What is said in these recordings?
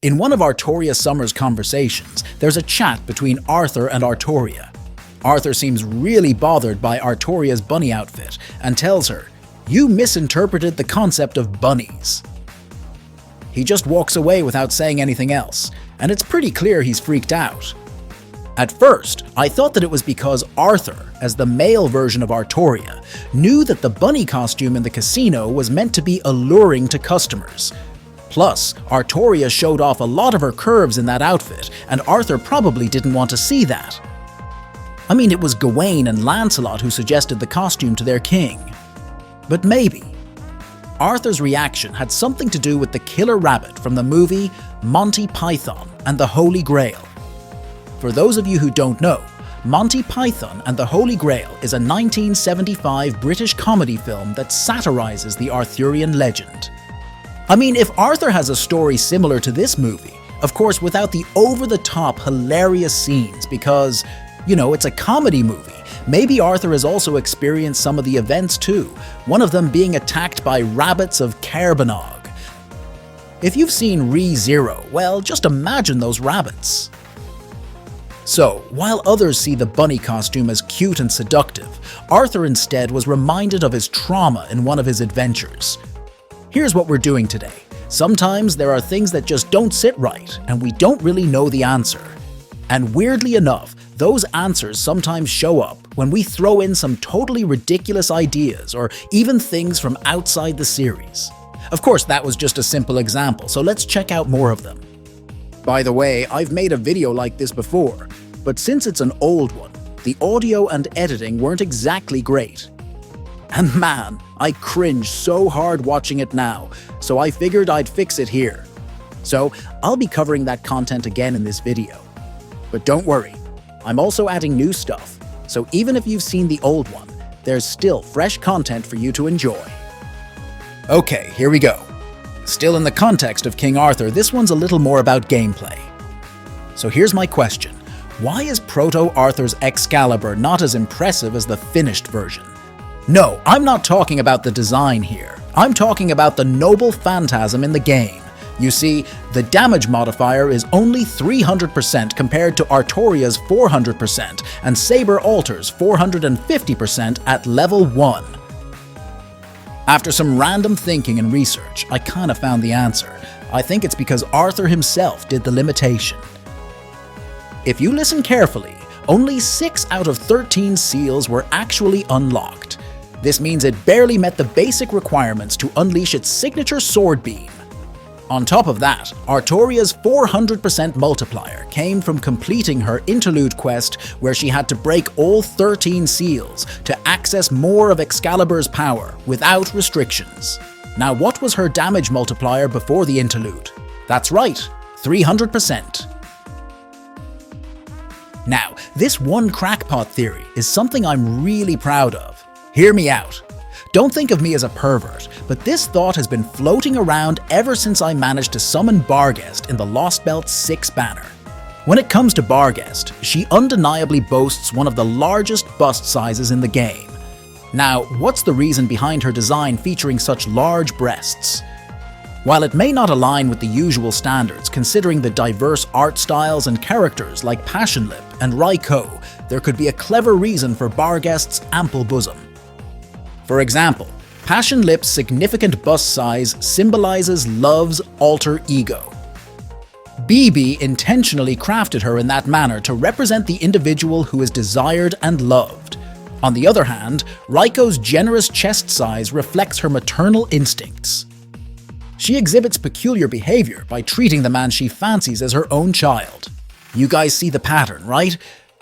In one of Artoria Summer's conversations, there's a chat between Arthur and Artoria. Arthur seems really bothered by Artoria's bunny outfit and tells her, "You misinterpreted the concept of bunnies." He just walks away without saying anything else, and it's pretty clear he's freaked out. At first, I thought that it was because Arthur, as the male version of Artoria, knew that the bunny costume in the casino was meant to be alluring to customers. Plus, Artoria showed off a lot of her curves in that outfit, and Arthur probably didn't want to see that. I mean, it was Gawain and Lancelot who suggested the costume to their king. But maybe Arthur's reaction had something to do with the killer rabbit from the movie Monty Python and the Holy Grail. For those of you who don't know, Monty Python and the Holy Grail is a 1975 British comedy film that satirizes the Arthurian legend. I mean, if Arthur has a story similar to this movie, of course without the over-the-top hilarious scenes because, you know, it's a comedy movie, maybe Arthur has also experienced some of the events too, one of them being attacked by rabbits of Caerbannog. If you've seen Re:Zero, well, just imagine those rabbits. So, while others see the bunny costume as cute and seductive, Arthur instead was reminded of his trauma in one of his adventures. Here's what we're doing today. Sometimes there are things that just don't sit right, and we don't really know the answer. And weirdly enough, those answers sometimes show up when we throw in some totally ridiculous ideas or even things from outside the series. Of course, that was just a simple example, so let's check out more of them. By the way, I've made a video like this before, but since it's an old one, the audio and editing weren't exactly great. And man, I cringe so hard watching it now, so I figured I'd fix it here. So I'll be covering that content again in this video. But don't worry, I'm also adding new stuff, so even if you've seen the old one, there's still fresh content for you to enjoy. Okay, here we go. Still in the context of King Arthur, this one's a little more about gameplay. So here's my question. Why is Proto-Arthur's Excalibur not as impressive as the finished version? No, I'm not talking about the design here. I'm talking about the noble phantasm in the game. You see, the damage modifier is only 300% compared to Artoria's 400% and Saber Alter's 450% at level 1. After some random thinking and research, I kinda found the answer. I think it's because Arthur himself did the limitation. If you listen carefully, only 6 out of 13 seals were actually unlocked. This means it barely met the basic requirements to unleash its signature sword beam. On top of that, Artoria's 400% multiplier came from completing her interlude quest where she had to break all 13 seals to access more of Excalibur's power without restrictions. Now, what was her damage multiplier before the interlude? That's right, 300%. Now, this one crackpot theory is something I'm really proud of. Hear me out. Don't think of me as a pervert, but this thought has been floating around ever since I managed to summon Barghest in the lostbelt 6 banner. When it comes to Barghest, she undeniably boasts one of the largest bust sizes in the game. Now, what's the reason behind her design featuring such large breasts? While it may not align with the usual standards considering the diverse art styles and characters like Passionlip and Raiko, there could be a clever reason for Barghest's ample bosom. For example, Passionlip's significant bust size symbolizes love's alter ego. BB intentionally crafted her in that manner to represent the individual who is desired and loved. On the other hand, Raiko's generous chest size reflects her maternal instincts. She exhibits peculiar behavior by treating the man she fancies as her own child. You guys see the pattern, right?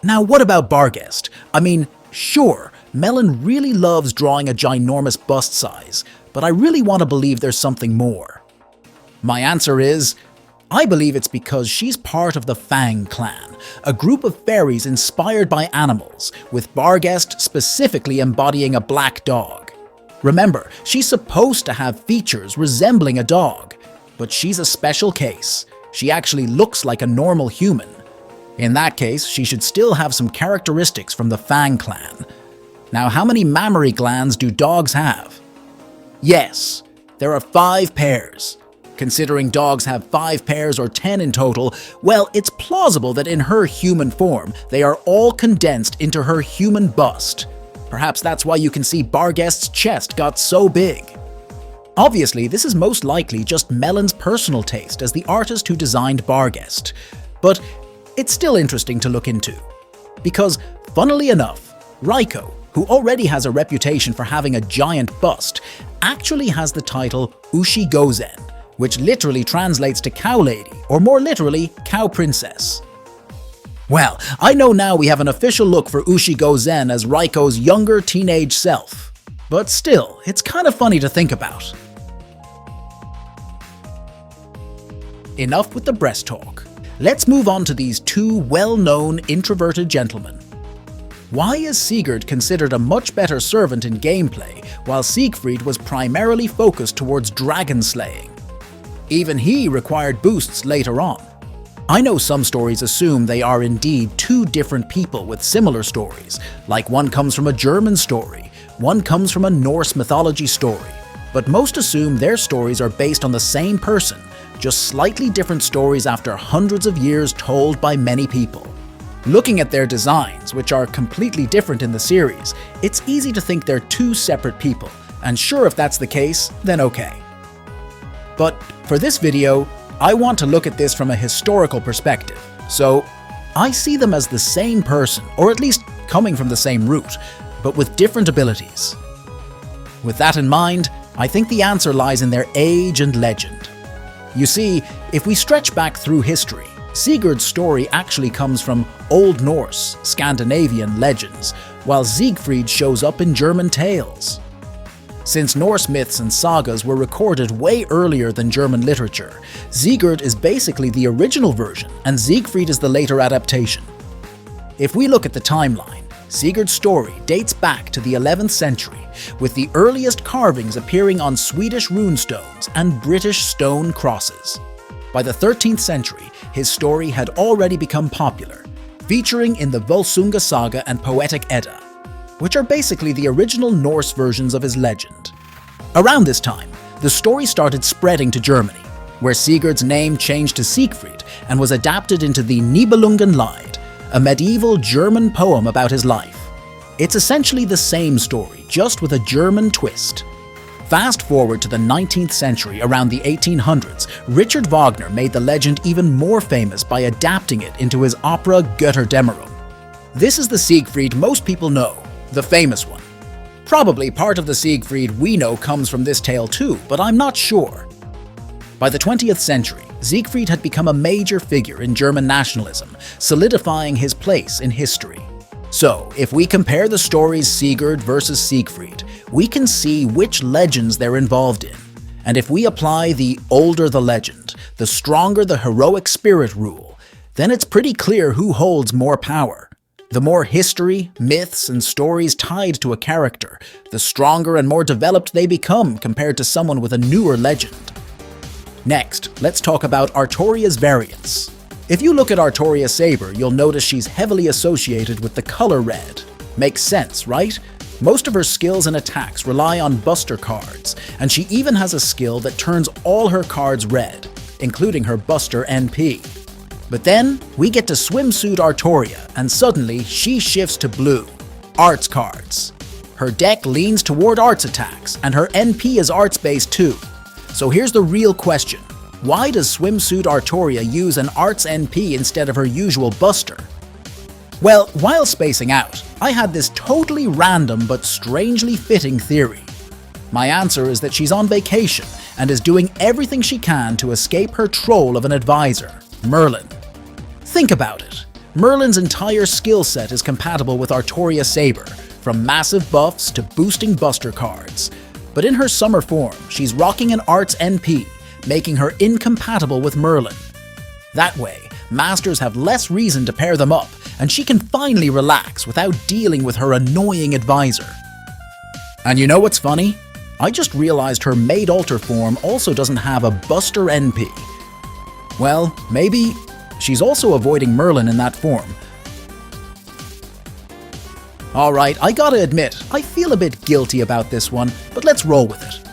Now what about Barghest? I mean, sure, Merlin really loves drawing a ginormous bust size, but I really want to believe there's something more. My answer is, I believe it's because she's part of the Fang clan, a group of fairies inspired by animals, with Barghest specifically embodying a black dog. Remember, she's supposed to have features resembling a dog, but she's a special case. She actually looks like a normal human. In that case, she should still have some characteristics from the Fang clan. Now, how many mammary glands do dogs have? Yes, there are 5 pairs. Considering dogs have 5 pairs or 10 in total, well, it's plausible that in her human form, they are all condensed into her human bust. Perhaps that's why you can see Barghest's chest got so big. Obviously, this is most likely just Merlin's personal taste as the artist who designed Barghest. But it's still interesting to look into. Because, funnily enough, Raiko, who already has a reputation for having a giant bust, actually has the title Ushi-Gozen, which literally translates to Cow Lady, or more literally, Cow Princess. Well, I know now we have an official look for Ushi-Gozen as Raiko's younger teenage self. But still, it's kind of funny to think about. Enough with the breast talk. Let's move on to these two well-known introverted gentlemen. Why is Sigurd considered a much better servant in gameplay, while Siegfried was primarily focused towards dragon slaying? Even he required boosts later on. I know some stories assume they are indeed two different people with similar stories, like one comes from a German story, one comes from a Norse mythology story, but most assume their stories are based on the same person, just slightly different stories after hundreds of years told by many people. Looking at their designs, which are completely different in the series, it's easy to think they're two separate people, and sure, if that's the case, then okay. But for this video, I want to look at this from a historical perspective, so I see them as the same person, or at least coming from the same root, but with different abilities. With that in mind, I think the answer lies in their age and legend. You see, if we stretch back through history, Sigurd's story actually comes from Old Norse, Scandinavian legends, while Siegfried shows up in German tales. Since Norse myths and sagas were recorded way earlier than German literature, Sigurd is basically the original version and Siegfried is the later adaptation. If we look at the timeline, Sigurd's story dates back to the 11th century, with the earliest carvings appearing on Swedish runestones and British stone crosses. By the 13th century, his story had already become popular, featuring in the Volsunga Saga and Poetic Edda, which are basically the original Norse versions of his legend. Around this time, the story started spreading to Germany, where Sigurd's name changed to Siegfried and was adapted into the Nibelungenlied, a medieval German poem about his life. It's essentially the same story, just with a German twist. Fast forward to the 19th century, around the 1800s, Richard Wagner made the legend even more famous by adapting it into his opera Götterdämmerung. This is the Siegfried most people know, the famous one. Probably part of the Siegfried we know comes from this tale too, but I'm not sure. By the 20th century, Siegfried had become a major figure in German nationalism, solidifying his place in history. So, if we compare the stories Sigurd versus Siegfried, we can see which legends they're involved in. And if we apply the older the legend, the stronger the heroic spirit rule, then it's pretty clear who holds more power. The more history, myths, and stories tied to a character, the stronger and more developed they become compared to someone with a newer legend. Next, let's talk about Artoria's variants. If you look at Artoria's saber, you'll notice she's heavily associated with the color red. Makes sense, right? Most of her skills and attacks rely on buster cards, and she even has a skill that turns all her cards red, including her buster NP. But then, we get to Swimsuit Artoria, and suddenly she shifts to blue, arts cards. Her deck leans toward arts attacks, and her NP is arts-based too. So here's the real question. Why does Swimsuit Artoria use an arts NP instead of her usual buster? Well, while spacing out, I had this totally random but strangely fitting theory. My answer is that she's on vacation and is doing everything she can to escape her troll of an advisor, Merlin. Think about it. Merlin's entire skill set is compatible with Artoria's saber, from massive buffs to boosting buster cards. But in her summer form, she's rocking an arts NP, making her incompatible with Merlin. That way, masters have less reason to pair them up, and she can finally relax without dealing with her annoying advisor. And you know what's funny? I just realized her Maid Alter form also doesn't have a buster NP. Well, maybe she's also avoiding Merlin in that form. Alright, I gotta admit, I feel a bit guilty about this one, but let's roll with it.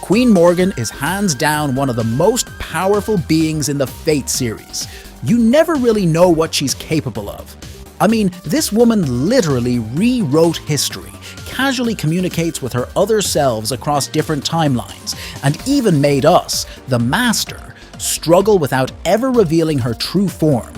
Queen Morgan is hands down one of the most powerful beings in the Fate series. You never really know what she's capable of. I mean, this woman literally rewrote history, casually communicates with her other selves across different timelines, and even made us, the Master, struggle without ever revealing her true form.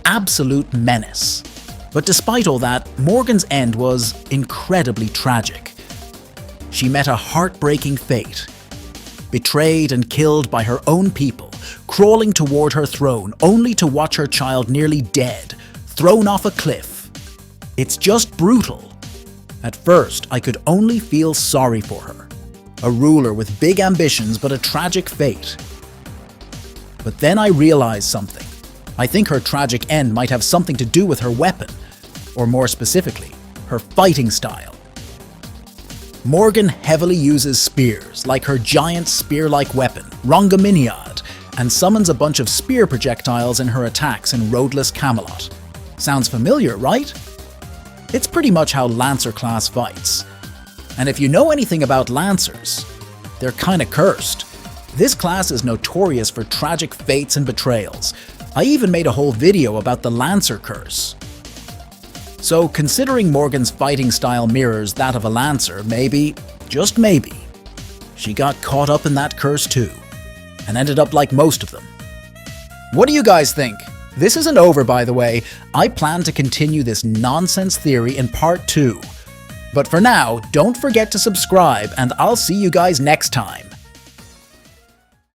Absolute menace. But despite all that, Morgan's end was incredibly tragic. She met a heartbreaking fate. Betrayed and killed by her own people, crawling toward her throne only to watch her child nearly dead, thrown off a cliff. It's just brutal. At first, I could only feel sorry for her. A ruler with big ambitions but a tragic fate. But then I realized something. I think her tragic end might have something to do with her weapon, or more specifically, her fighting style. Morgan heavily uses spears, like her giant spear-like weapon, Rongaminiad, and summons a bunch of spear projectiles in her attacks in Roadless Camelot. Sounds familiar, right? It's pretty much how Lancer class fights. And if you know anything about Lancers, they're kinda cursed. This class is notorious for tragic fates and betrayals. I even made a whole video about the Lancer curse. So considering Morgan's fighting style mirrors that of a Lancer, maybe, just maybe, she got caught up in that curse too, and ended up like most of them. What do you guys think? This isn't over, by the way. I plan to continue this nonsense theory in part 2. But for now, don't forget to subscribe, and I'll see you guys next time.